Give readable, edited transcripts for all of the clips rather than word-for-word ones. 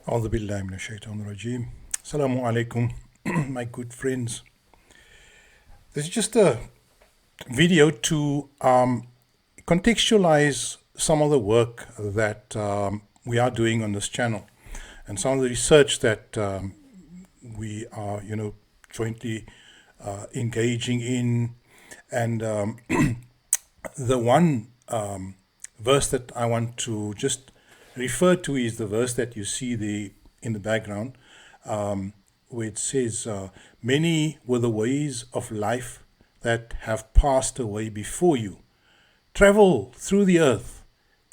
A'udhu billahi minash shaitanir rajeem. Assalamu alaikum, my good friends. This is just a video to contextualize some of the work that we are doing on this channel and some of the research that we are, jointly engaging in. And the one verse that I want to just refer to is the verse that you see in the background, where it says, many were the ways of life that have passed away before you. Travel through the earth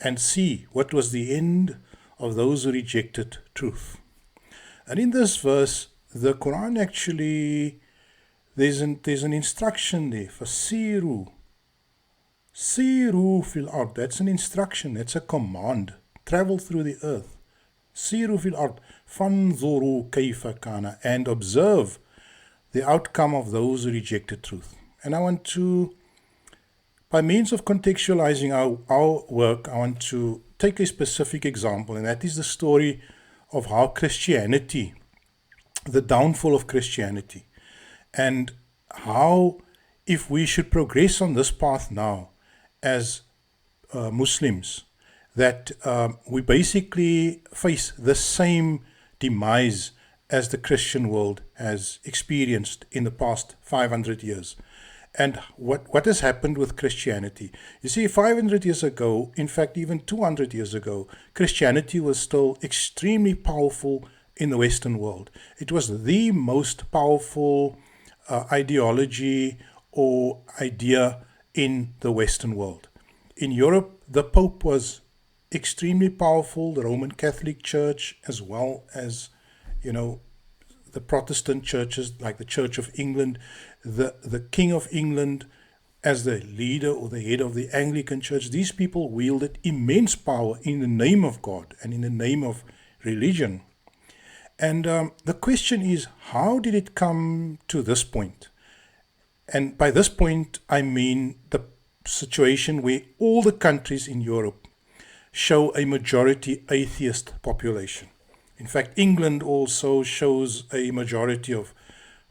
and see what was the end of those who rejected truth. And in this verse, the Quran actually, there's an instruction there for siru. Siru fil ard. That's an instruction, that's a command. Travel through the earth. Siru fil ard. Fanzuru kayfa kana. And observe the outcome of those who rejected truth. And I want to, by means of contextualizing our work, I want to take a specific example, and that is the story of how Christianity, the downfall of Christianity, and how, if we should progress on this path now as Muslims, that we basically face the same demise as the Christian world has experienced in the past 500 years. And what has happened with Christianity? You see, 500 years ago, in fact, even 200 years ago, Christianity was still extremely powerful in the Western world. It was the most powerful ideology or idea in the Western world. In Europe, the Pope was extremely powerful, the Roman Catholic Church, as well as, the Protestant churches like the Church of England, the King of England as the leader or the head of the Anglican Church. These people wielded immense power in the name of God and in the name of religion. And the question is, how did it come to this point? And by this point, I mean the situation where all the countries in Europe show a majority atheist population. In fact, England also shows a majority of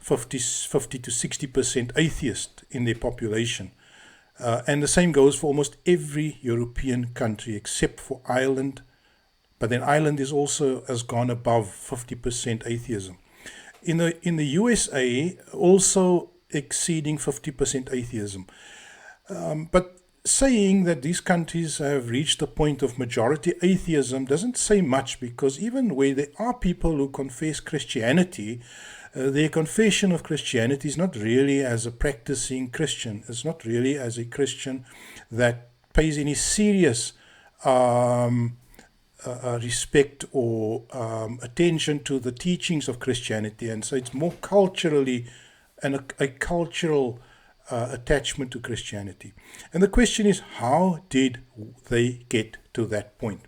50 to 60% atheist in their population. And the same goes for almost every European country except for Ireland. But then Ireland has gone above 50% atheism. In the USA, also exceeding 50% atheism. But saying that these countries have reached the point of majority atheism doesn't say much, because even where there are people who confess Christianity, their confession of Christianity is not really as a practicing Christian. It's not really as a Christian that pays any serious respect or attention to the teachings of Christianity. And so it's more culturally and a cultural attachment to Christianity. And the question is, how did they get to that point?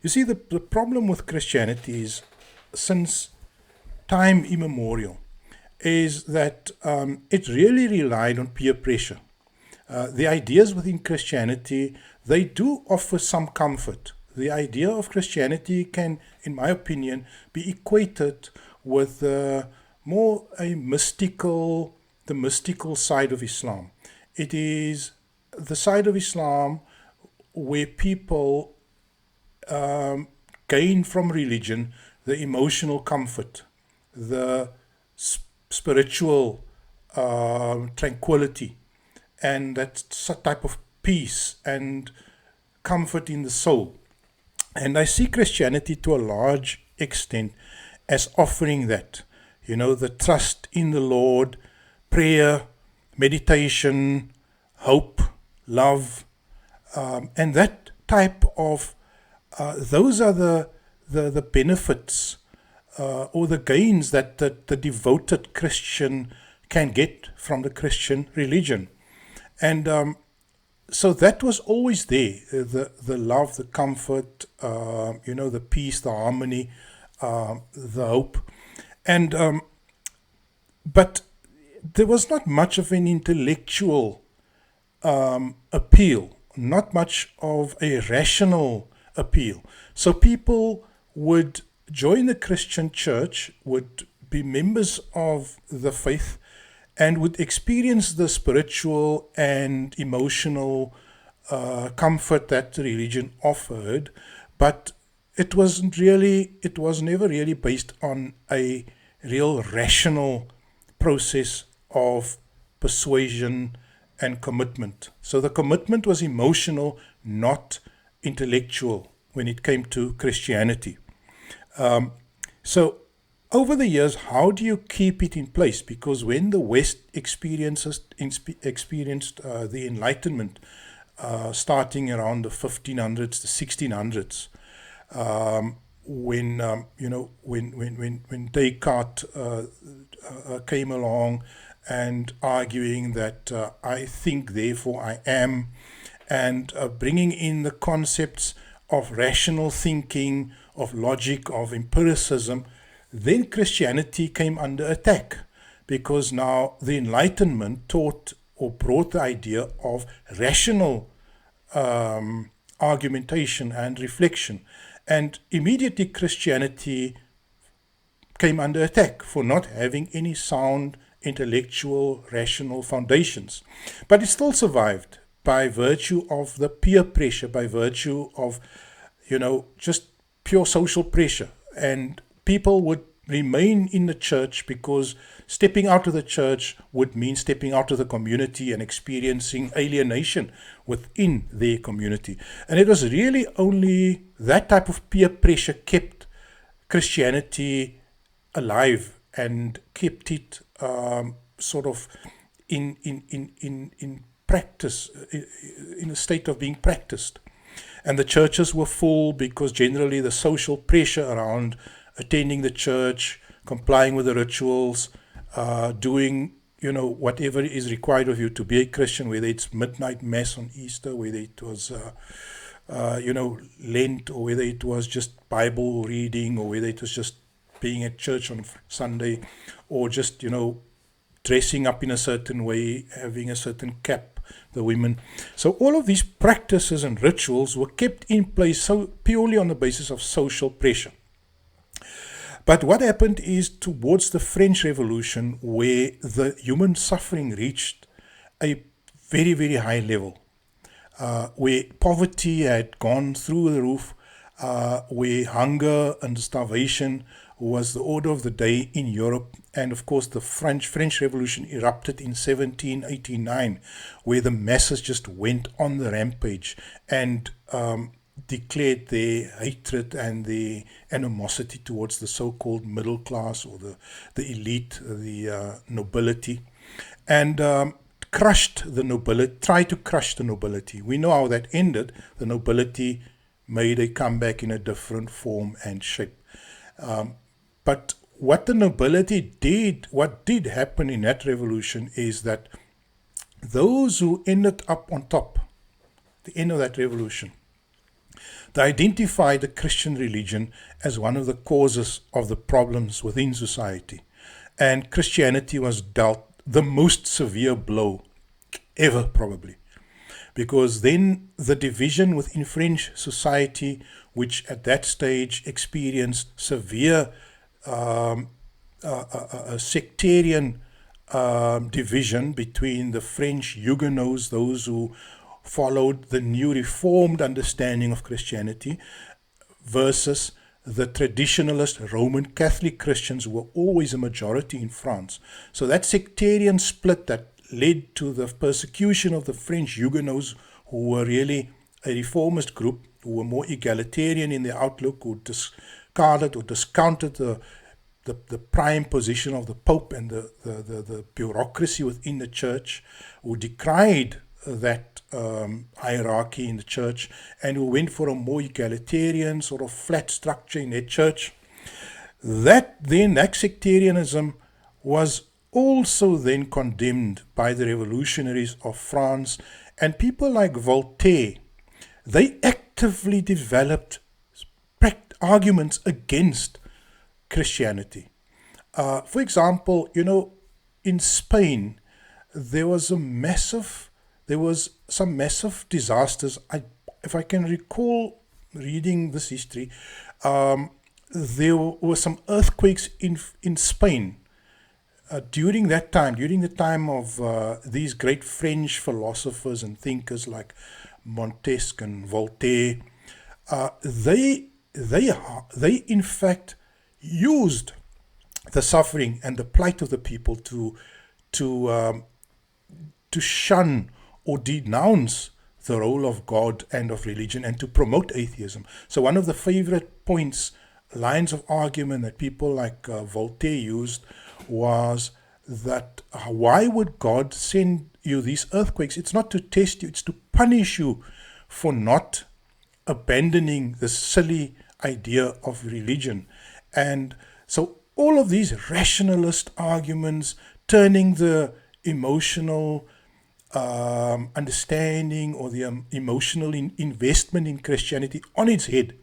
You see, the problem with Christianity is, since time immemorial, is that it really relied on peer pressure. The ideas within Christianity, they do offer some comfort. The idea of Christianity can, in my opinion, be equated with more the mystical side of Islam. It is the side of Islam where people gain from religion the emotional comfort, the spiritual tranquility, and that type of peace and comfort in the soul. And I see Christianity to a large extent as offering that, the trust in the Lord, prayer, meditation, hope, love, and that type of, those are the benefits or the gains that the devoted Christian can get from the Christian religion. And so that was always there, the love, the comfort, the peace, the harmony, the hope. And but there was not much of an intellectual appeal, not much of a rational appeal. So people would join the Christian church, would be members of the faith, and would experience the spiritual and emotional comfort that the religion offered, but it was never really based on a real rational process of persuasion and commitment. So the commitment was emotional, not intellectual, when it came to Christianity. So over the years, how do you keep it in place? Because when the West experienced the Enlightenment, starting around the 1500s, the 1600s, when Descartes came along and arguing that I think, therefore I am, and bringing in the concepts of rational thinking, of logic, of empiricism, then Christianity came under attack, because now the Enlightenment taught or brought the idea of rational argumentation and reflection. And immediately Christianity came under attack for not having any sound intellectual, rational foundations. But it still survived by virtue of the peer pressure, by virtue of, just pure social pressure. And people would remain in the church because stepping out of the church would mean stepping out of the community and experiencing alienation within their community. And it was really only that type of peer pressure kept Christianity alive and kept it sort of in practice, in a state of being practiced. And the churches were full because generally the social pressure around attending the church, complying with the rituals, doing, whatever is required of you to be a Christian, whether it's midnight mass on Easter, whether it was, Lent, or whether it was just Bible reading, or whether it was just being at church on Sunday, or just, dressing up in a certain way, having a certain cap, the women. So all of these practices and rituals were kept in place so purely on the basis of social pressure. But what happened is, towards the French Revolution, where the human suffering reached a very, very high level, where poverty had gone through the roof, where hunger and starvation was the order of the day in Europe. And of course the French Revolution erupted in 1789, where the masses just went on the rampage and declared their hatred and their animosity towards the so-called middle class, or the elite, the nobility, and crushed the nobility, tried to crush the nobility. We know how that ended. The nobility made a comeback in a different form and shape. But what the nobility did, what did happen in that revolution, is that those who ended up on top, the end of that revolution, they identified the Christian religion as one of the causes of the problems within society. And Christianity was dealt the most severe blow ever, probably. Because then the division within French society, which at that stage experienced severe sectarian division between the French Huguenots, those who followed the new reformed understanding of Christianity, versus the traditionalist Roman Catholic Christians, who were always a majority in France. So that sectarian split that led to the persecution of the French Huguenots, who were really a reformist group, who were more egalitarian in their outlook, who discarded or discounted the prime position of the Pope and the bureaucracy within the church, who decried that hierarchy in the church, and who went for a more egalitarian sort of flat structure in their church. That sectarianism was also then condemned by the revolutionaries of France, and people like Voltaire. They actively developed arguments against Christianity. For example, in Spain, there was some massive disasters. If I can recall reading this history, there were some earthquakes in Spain during that time, during the time of these great French philosophers and thinkers like Montesquieu and Voltaire. They in fact used the suffering and the plight of the people to shun or denounce the role of God and of religion, and to promote atheism. So one of the favorite lines of argument that people like Voltaire used was that why would God send you these earthquakes? It's not to test you, it's to punish you for not abandoning the silly idea of religion. And so all of these rationalist arguments, turning the emotional understanding or the emotional investment in Christianity on its head,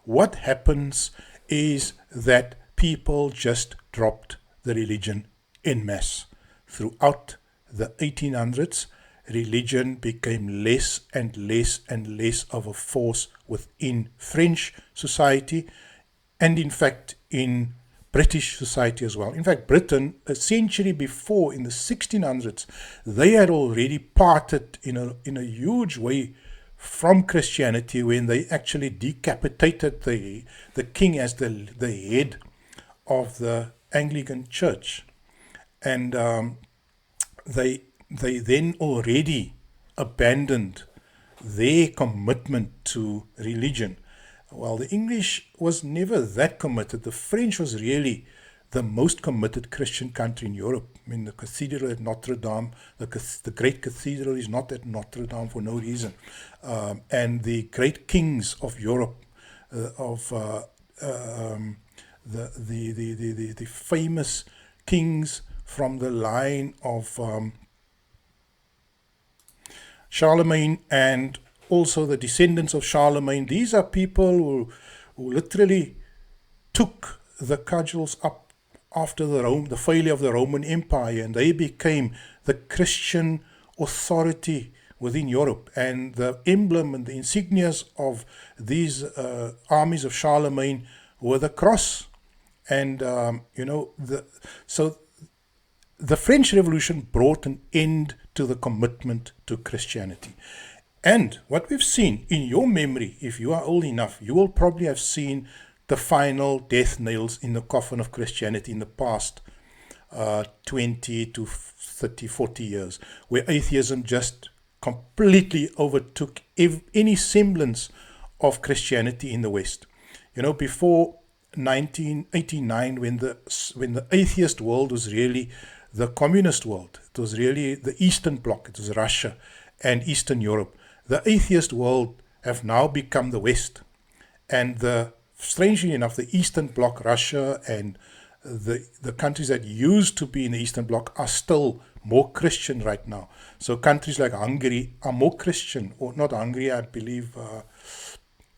what happens is that people just dropped the religion en masse. Throughout the 1800s, religion became less and less and less of a force within French society, and in fact in British society as well. In fact, Britain, a century before, in the 1600s, they had already parted in a huge way from Christianity, when they actually decapitated the king as the head of the Anglican Church. And they then already abandoned their commitment to religion. Well, the English was never that committed. The French was really the most committed Christian country in Europe. I mean, the cathedral at Notre Dame, the great cathedral is not at Notre Dame for no reason. And the great kings of Europe, the famous kings from the line of Charlemagne, and also the descendants of Charlemagne. These are people who literally took the cudgels up after the failure of the Roman Empire, and they became the Christian authority within Europe. And the emblem and the insignias of these armies of Charlemagne were the cross. And so the French Revolution brought an end to the commitment to Christianity. And what we've seen in your memory, if you are old enough, you will probably have seen the final death nails in the coffin of Christianity in the past 20 to 30, 40 years, where atheism just completely overtook any semblance of Christianity in the West. Before 1989, when the atheist world was really the communist world, it was really the Eastern Bloc, it was Russia and Eastern Europe. The atheist world have now become the West. And strangely enough, the Eastern Bloc, Russia and the countries that used to be in the Eastern Bloc, are still more Christian right now. So countries like Hungary are more Christian, or not Hungary, I believe,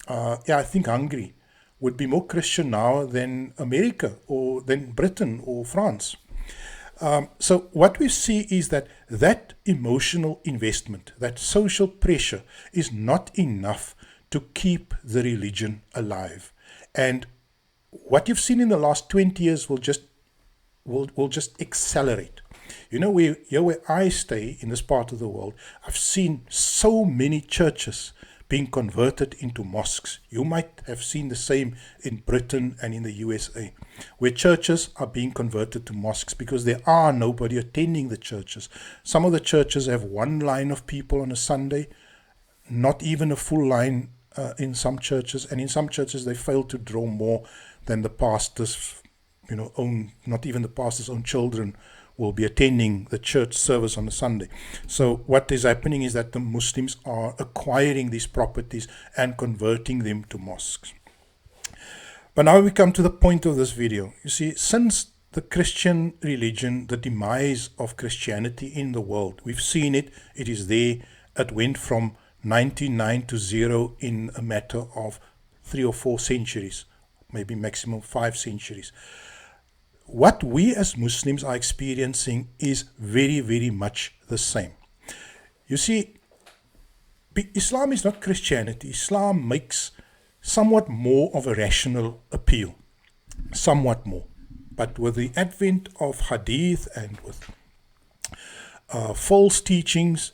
I think Hungary would be more Christian now than America or than Britain or France. So what we see is that emotional investment, that social pressure, is not enough to keep the religion alive. And what you've seen in the last 20 years will just accelerate. Where I stay in this part of the world, I've seen so many churches being converted into mosques. You might have seen the same in Britain and in the USA, where churches are being converted to mosques because there are nobody attending the churches. Some of the churches have one line of people on a Sunday, not even a full line in some churches, and in some churches they fail to draw more than the pastor's, not even the pastor's own children will be attending the church service on a Sunday. So what is happening is that the Muslims are acquiring these properties and converting them to mosques. But now we come to the point of this video. You see, since the Christian religion, the demise of Christianity in the world, we've seen it, it is there, it went from 99 to 0 in a matter of 3 or 4 centuries, maybe maximum 5 centuries. What we as Muslims are experiencing is very, very much the same. You see, Islam is not Christianity. Islam makes somewhat more of a rational appeal. somewhat more. But with the advent of hadith and with false teachings,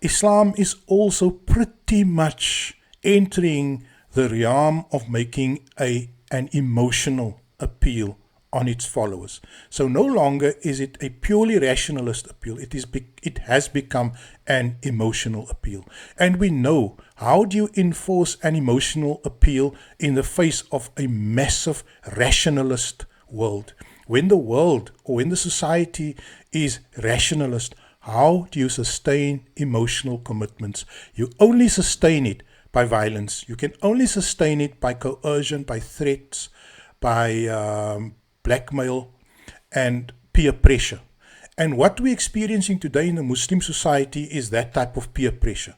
Islam is also pretty much entering the realm of making an emotional appeal on its followers. So no longer is it a purely rationalist appeal. It has become an emotional appeal. And we know, how do you enforce an emotional appeal in the face of a massive rationalist world? When the world or when the society is rationalist, how do you sustain emotional commitments? You only sustain it by violence. You can only sustain it by coercion, by threats, by blackmail and peer pressure. And what we're experiencing today in the Muslim society is that type of peer pressure,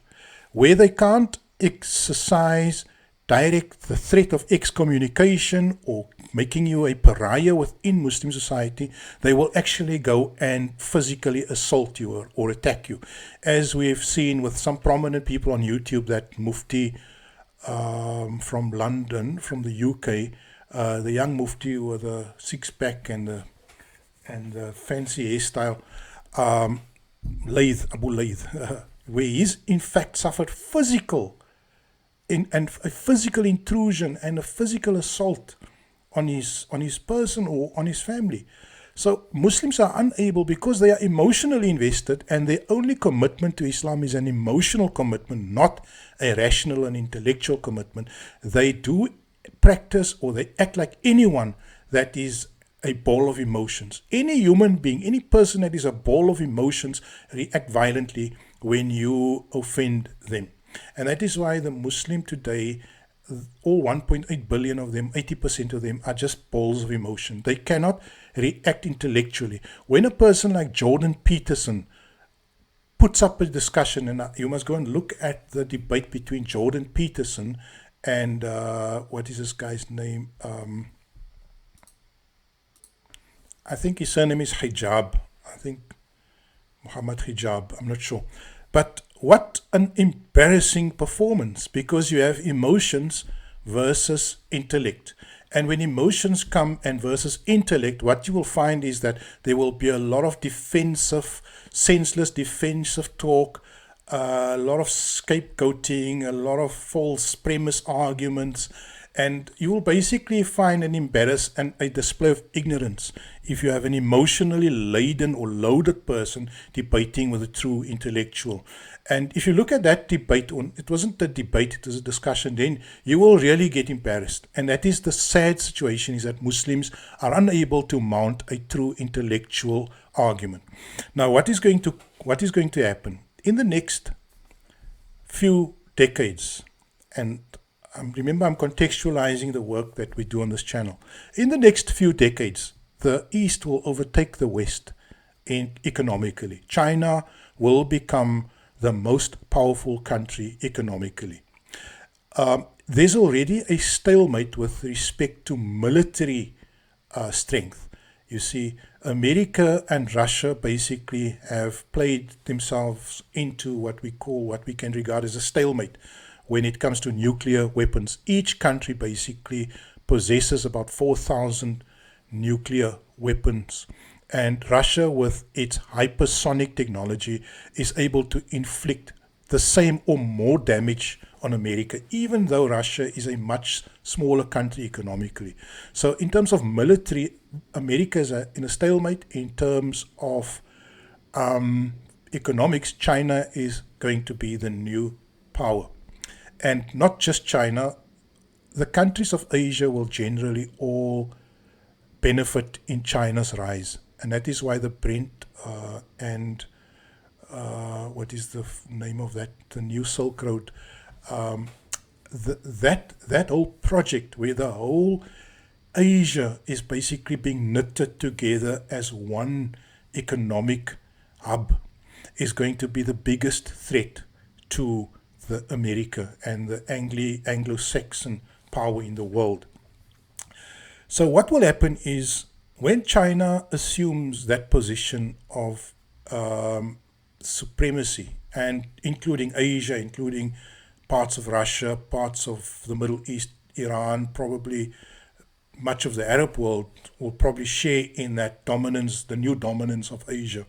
where they can't exercise the threat of excommunication or making you a pariah within Muslim society. They will actually go and physically assault you or attack you, as we've seen with some prominent people on YouTube. That Mufti from London, from the UK, the young Mufti with a six-pack and the fancy hairstyle, Abu Layth, where he's in fact suffered a physical intrusion and a physical assault on his person or on his family. So Muslims are unable, because they are emotionally invested, and their only commitment to Islam is an emotional commitment, not a rational and intellectual commitment. They do practice, or they act like anyone that is a ball of emotions. Any human being, any person that is a ball of emotions, react violently when you offend them. And that is why the Muslim today, all 1.8 billion of them, 80% of them are just balls of emotion. They cannot react intellectually. When a person like Jordan Peterson puts up a discussion, and you must go and look at the debate between Jordan Peterson and what is this guy's name? I think his surname is Hijab. I think Muhammad Hijab. I'm not sure. But what an embarrassing performance, because you have emotions versus intellect. And when emotions come and versus intellect, what you will find is that there will be a lot of senseless defensive talk, a lot of scapegoating, a lot of false premise arguments, and you will basically find an embarrassment and a display of ignorance if you have an emotionally laden or loaded person debating with a true intellectual. And if you look at that debate, it wasn't a debate, it was a discussion, then you will really get embarrassed. And that is the sad situation, is that Muslims are unable to mount a true intellectual argument. Now, what is going to happen in the next few decades? And remember, I'm contextualizing the work that we do on this channel. In the next few decades, the East will overtake the West economically. China will become the most powerful country economically. There's already a stalemate with respect to military strength. You see, America and Russia basically have played themselves into what we can regard as a stalemate when it comes to nuclear weapons. Each country basically possesses about 4,000 nuclear weapons. And Russia, with its hypersonic technology, is able to inflict the same or more damage on America, even though Russia is a much smaller country economically. So in terms of military, America is in a stalemate. In terms of economics, China is going to be the new power. And not just China, the countries of Asia will generally all benefit in China's rise. And that is why the Brent and what is the name of that? The new Silk Road. That whole project, where the whole Asia is basically being knitted together as one economic hub, is going to be the biggest threat to the America and the Anglo-Saxon power in the world. So what will happen is, when China assumes that position of supremacy, and including Asia, including parts of Russia, parts of the Middle East, Iran, probably much of the Arab world will probably share in that dominance, the new dominance of Asia.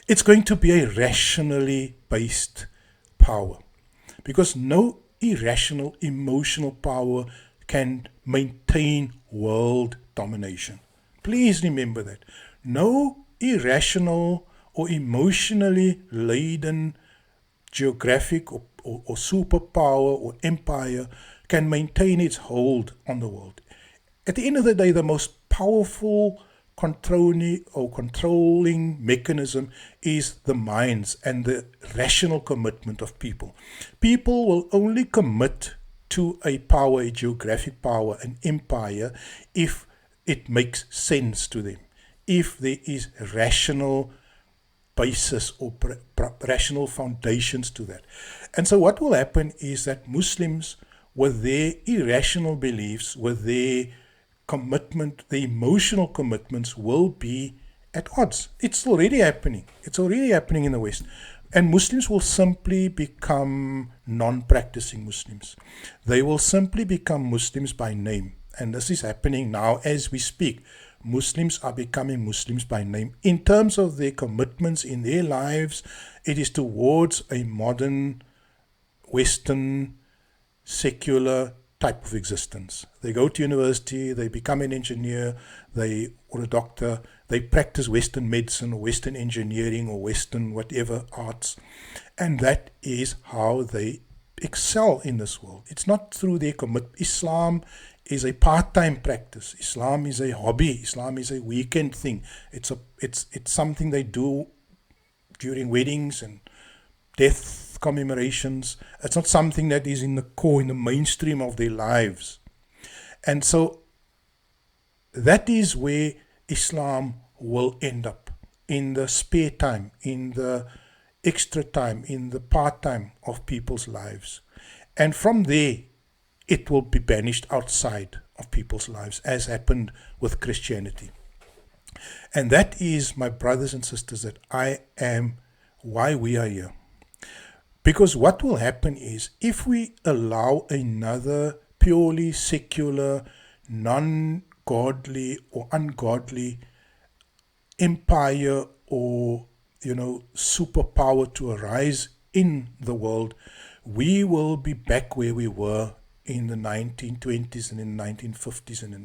It's going to be a rationally based power, because no irrational emotional power can maintain world domination. Please remember that. No irrational or emotionally laden geographic or superpower or empire can maintain its hold on the world. At the end of the day, the most powerful controlling mechanism is the minds and the rational commitment of people. People will only commit to a power, a geographic power, an empire, if it makes sense to them, if there is rational basis or rational foundations to that. And so what will happen is that Muslims, with their irrational beliefs, with their commitment, the emotional commitments, will be at odds. It's already happening. It's already happening in the West. And Muslims will simply become non-practicing Muslims. They will simply become Muslims by name. And this is happening now as we speak. Muslims are becoming Muslims by name. In terms of their commitments in their lives, it is towards a modern, Western, secular type of existence. They go to university, they become an engineer, or a doctor, they practice Western medicine or Western engineering or Western whatever arts, and that is how they excel in this world. It's not through their commitment. Islam is a part-time practice. Islam is a hobby. Islam is a weekend thing. It's something they do during weddings and death commemorations. It's not something that is in the core, in the mainstream of their lives. And so that is where Islam will end up, in the spare time, in the extra time, in the part-time of people's lives. And from there, it will be banished outside of people's lives, as happened with Christianity. And that is, my brothers and sisters, why we are here. Because what will happen is, if we allow another purely secular, non-godly or ungodly empire or, superpower to arise in the world, we will be back where we were in the 1920s and in the 1950s and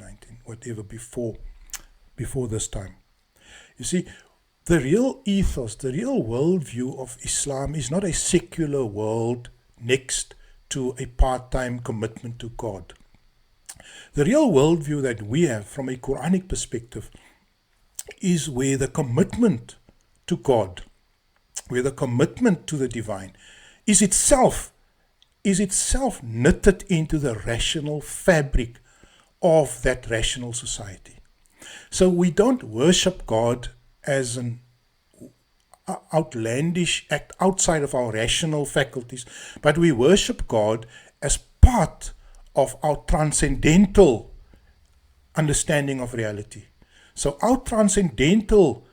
whatever before this time. You see, the real ethos, the real worldview of Islam is not a secular world next to a part-time commitment to God. The real worldview that we have from a quranic perspective is where the commitment to God, where the commitment to the divine is itself knitted into the rational fabric of that rational society. So we don't worship God as an outlandish act outside of our rational faculties, but we worship God as part of our transcendental understanding of reality. So our transcendental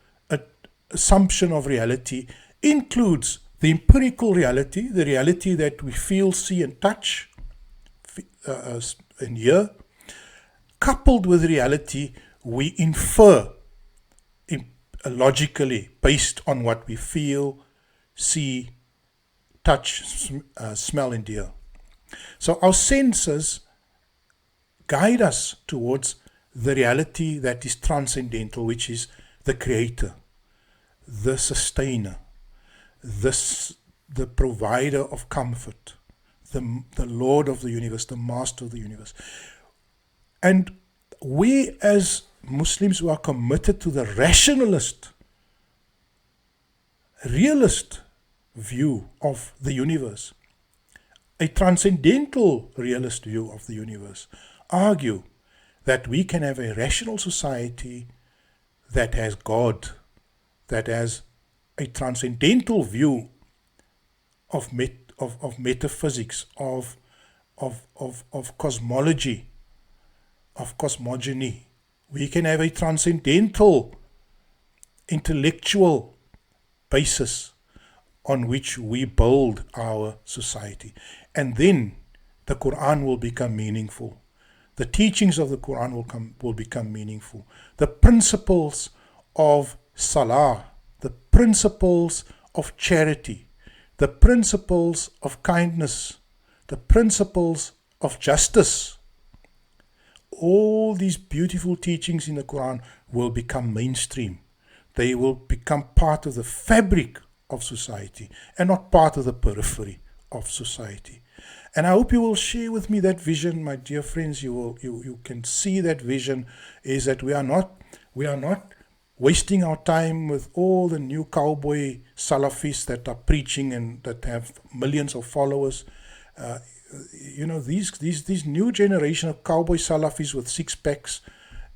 assumption of reality includes the empirical reality, the reality that we feel, see and touch and hear, coupled with reality we infer logically based on what we feel, see, touch, smell and hear. So our senses guide us towards the reality that is transcendental, which is the creator, the sustainer, the provider of comfort, the Lord of the universe, the master of the universe. And we as Muslims who are committed to the rationalist, realist view of the universe, a transcendental realist view of the universe, argue that we can have a rational society that has God, that has a transcendental view of metaphysics, of cosmology, of cosmogony. We can have a transcendental intellectual basis on which we build our society. And then the Quran will become meaningful. The teachings of the Quran will become meaningful. The principles of salah, the principles of charity, the principles of kindness, the principles of justice, all these beautiful teachings in the Quran will become mainstream. They will become part of the fabric of society and not part of the periphery of society. And I hope you will share with me that vision, my dear friends. You can see that vision is that we are not wasting our time with all the new cowboy Salafis that are preaching and that have millions of followers. These new generation of cowboy Salafis with six packs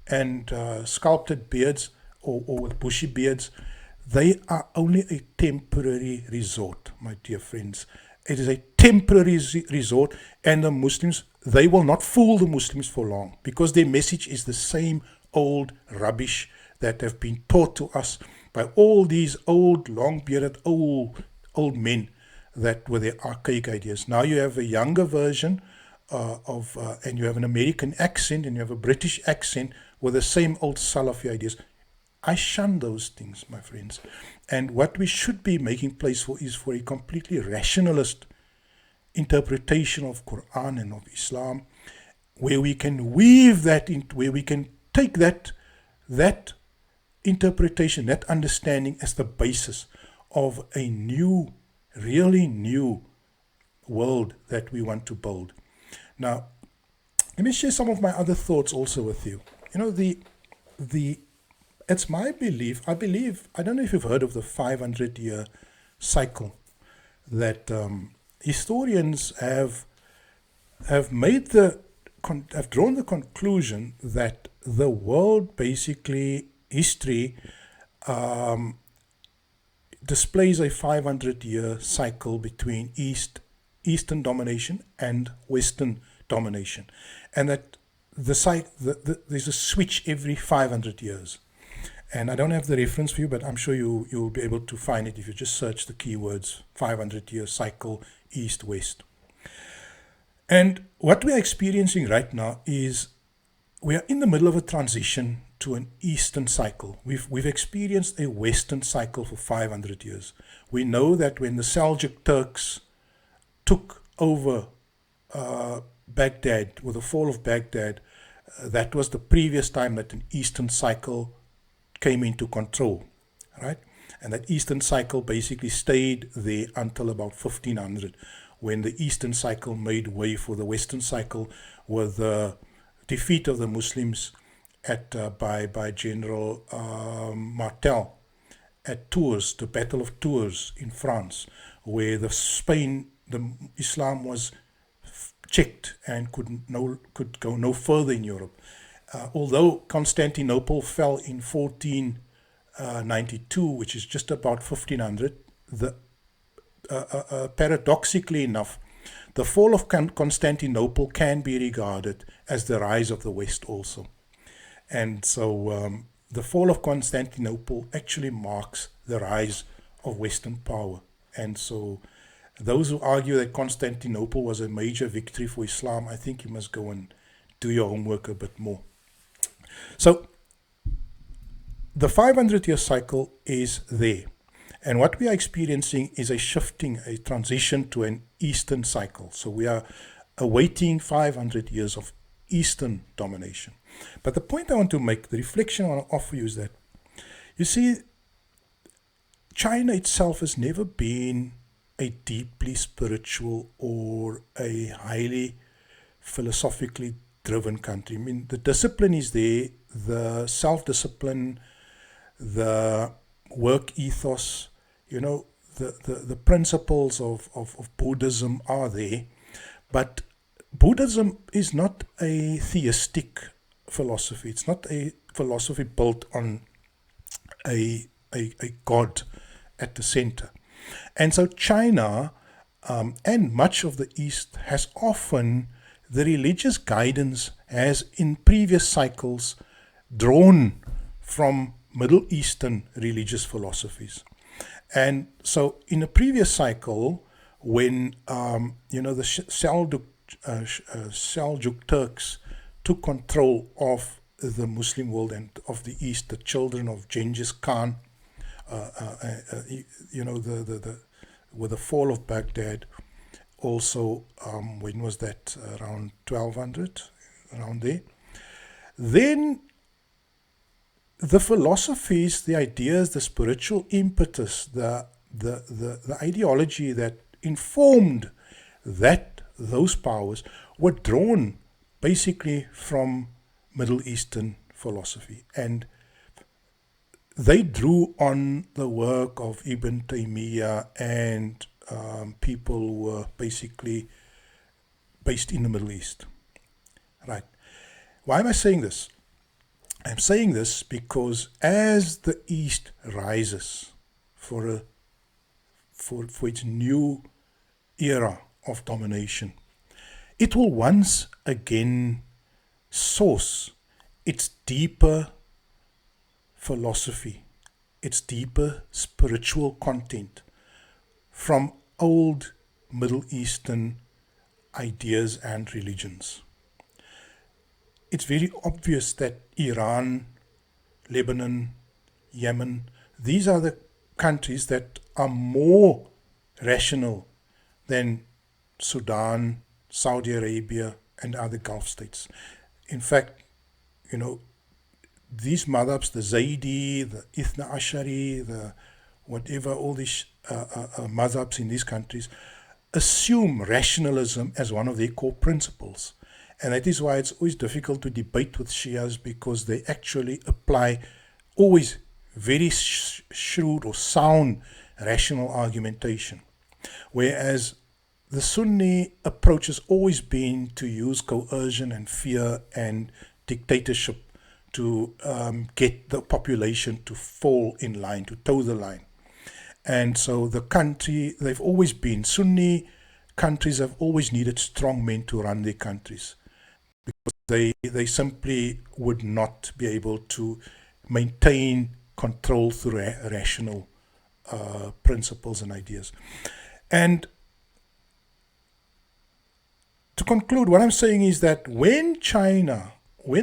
and sculpted beards or with bushy beards, they are only a temporary resort, my dear friends. It is a temporary resort, and the Muslims, they will not fool the Muslims for long, because their message is the same old rubbish that have been taught to us by all these old, long-bearded, old men that were their archaic ideas. Now you have a younger version and you have an American accent and you have a British accent with the same old Salafi ideas. I shun those things, my friends. And what we should be making place for is for a completely rationalist interpretation of Quran and of Islam, where we can weave that in, where we can take that interpretation, that understanding as the basis of a new, really new world that we want to build. Now, let me share some of my other thoughts also with you. It's my belief, I don't know if you've heard of the 500-year cycle, that historians have drawn the conclusion that the world, basically history, displays a 500-year cycle between Eastern domination and Western domination, and that there's a switch every 500 years. And I don't have the reference for you, but I'm sure you'll be able to find it if you just search the keywords 500-year cycle, East-West. And what we're experiencing right now is we are in the middle of a transition to an Eastern cycle. We've experienced a Western cycle for 500 years. We know that when the Seljuk Turks took over Baghdad, with the fall of Baghdad, that was the previous time that an Eastern cycle came into control, right? And that Eastern cycle basically stayed there until about 1500, when the Eastern cycle made way for the Western cycle with the defeat of the Muslims by General Martel at Tours, the Battle of Tours in France, where the Islam was checked and could go no further in Europe. Although Constantinople fell in 1492, which is just about 1500, paradoxically enough, the fall of Constantinople can be regarded as the rise of the West also. And so the fall of Constantinople actually marks the rise of Western power. And so those who argue that Constantinople was a major victory for Islam, I think you must go and do your homework a bit more. So the 500-year cycle is there. And what we are experiencing is a transition to an Eastern cycle. So we are awaiting 500 years of Eastern domination. But the point I want to make, the reflection I want to offer you is that, you see, China itself has never been a deeply spiritual or a highly philosophically driven country. I mean, the discipline is there, the self-discipline, the work ethos, the principles of Buddhism are there. But Buddhism is not a theistic philosophy. It's not a philosophy built on a God at the center. And so China and much of the East has often, the religious guidance has in previous cycles drawn from Middle Eastern religious philosophies. And so in a previous cycle, when the Seljuk Turks took control of the Muslim world and of the East, the children of Genghis Khan, with the fall of Baghdad. Also, when was that? Around 1200, around there. Then the philosophies, the ideas, the spiritual impetus, the ideology that informed those powers were drawn basically from Middle Eastern philosophy, and they drew on the work of Ibn Taymiyyah and people who were basically based in the Middle East. Right. Why am I saying this? I'm saying this because as the East rises for its new era of domination, it will once again source its deeper philosophy, its deeper spiritual content from old Middle Eastern ideas and religions. It's very obvious that Iran, Lebanon, Yemen, these are the countries that are more rational than Sudan, Saudi Arabia, and other Gulf states. In fact, these madhabs, the Zaydi, the Ithna Ashari, the whatever, all these madhabs in these countries, assume rationalism as one of their core principles. And that is why it's always difficult to debate with Shias, because they actually apply always very shrewd or sound rational argumentation. Whereas the Sunni approach has always been to use coercion and fear and dictatorship to get the population to fall in line, to toe the line. And so they've always been, Sunni countries have always needed strong men to run their countries, because they simply would not be able to maintain control through rational principles and ideas. And to conclude, what I'm saying is that when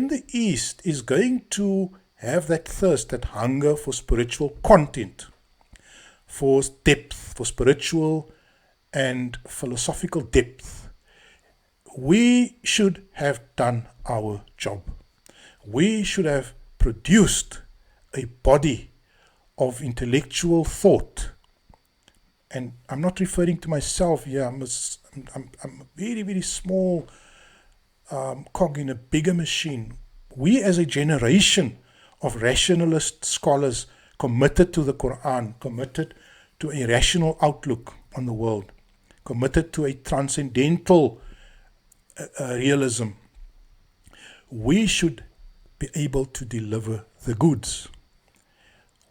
the East is going to have that thirst, that hunger for spiritual content, for depth, for spiritual and philosophical depth, we should have done our job. We should have produced a body of intellectual thought. And I'm not referring to myself here. I'm a very, very small cog in a bigger machine. We as a generation of rationalist scholars committed to the Quran, committed to a rational outlook on the world, committed to a transcendental realism, we should be able to deliver the goods.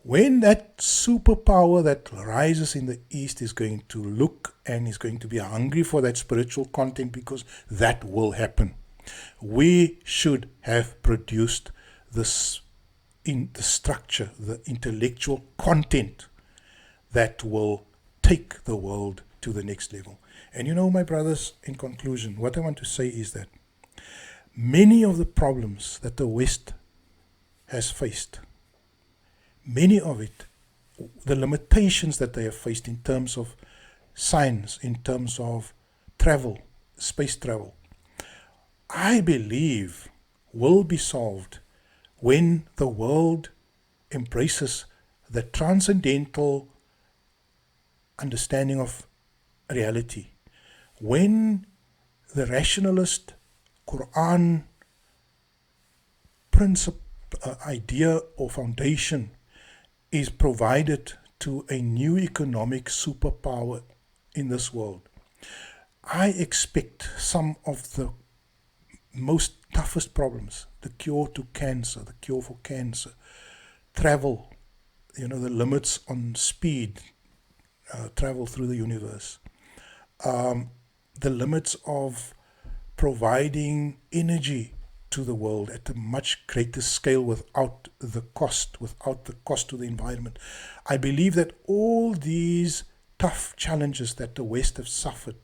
When that superpower that rises in the East is going to look and is going to be hungry for that spiritual content, because that will happen, we should have produced this in the structure, the intellectual content that will take the world to the next level. And my brothers, in conclusion, what I want to say is that many of the problems that the West has faced, many of it, the limitations that they have faced in terms of science, in terms of travel, space travel, I believe will be solved when the world embraces the transcendental understanding of reality. When the rationalist Quran principle, idea or foundation is provided to a new economic superpower in this world, I expect some of the most toughest problems, the cure to cancer, the cure for cancer, travel, the limits on speed, travel through the universe, the limits of providing energy to the world at a much greater scale without the cost to the environment. I believe that all these tough challenges that the West have suffered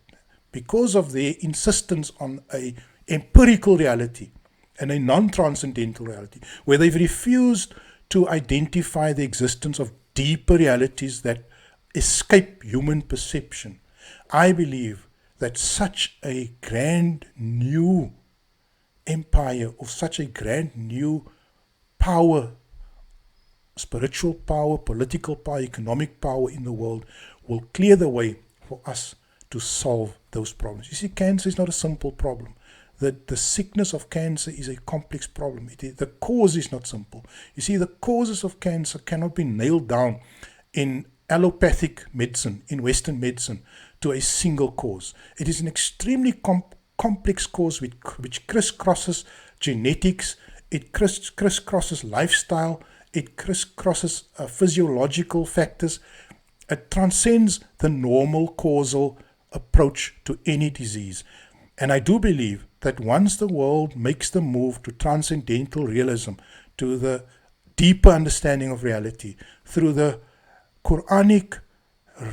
because of their insistence on a empirical reality, and a non-transcendental reality, where they've refused to identify the existence of deeper realities that escape human perception. I believe that such a grand new empire, of such a grand new power, spiritual power, political power, economic power in the world, will clear the way for us to solve those problems. You see, cancer is not a simple problem. The sickness of cancer is a complex problem. The cause is not simple. You see, the causes of cancer cannot be nailed down in allopathic medicine, in Western medicine, to a single cause. It is an extremely complex cause which crisscrosses genetics, it crisscrosses lifestyle, it crisscrosses physiological factors. It transcends the normal causal approach to any disease. And I do believe that once the world makes the move to transcendental realism, to the deeper understanding of reality, through the quranic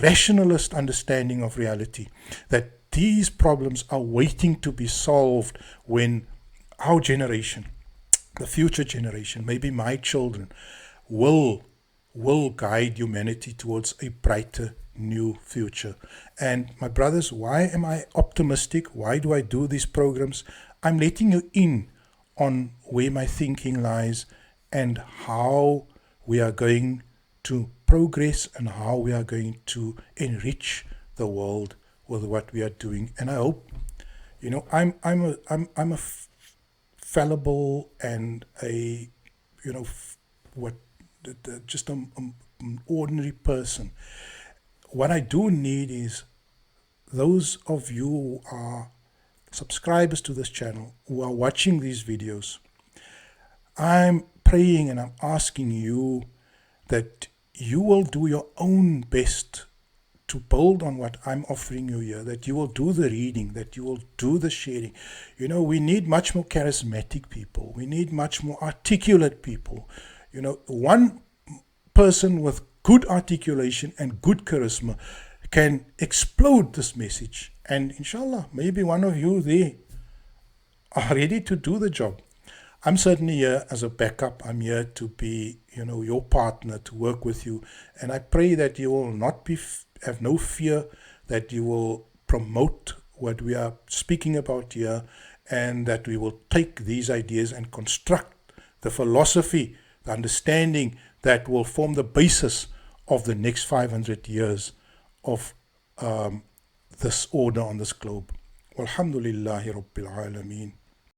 rationalist understanding of reality, that these problems are waiting to be solved when our generation, the future generation, maybe my children, will guide humanity towards a brighter new future. And my brothers, why am I optimistic? Why do I do these programs? I'm letting you in on where my thinking lies and how we are going to progress and how we are going to enrich the world with what we are doing. And I hope, I'm a fallible and a, just an ordinary person. What I do need is those of you who are subscribers to this channel, who are watching these videos. I'm praying and I'm asking you that you will do your own best to build on what I'm offering you here, that you will do the reading, that you will do the sharing. We need much more charismatic people. We need much more articulate people. One person with good articulation and good charisma can explode this message. And inshallah, maybe one of you there are ready to do the job. I'm certainly here as a backup. I'm here to be, your partner, to work with you. And I pray that you will not have no fear, that you will promote what we are speaking about here, and that we will take these ideas and construct the philosophy, the understanding that will form the basis of the next 500 years of this order on this globe. Walhamdulillahi Rabbil Alameen.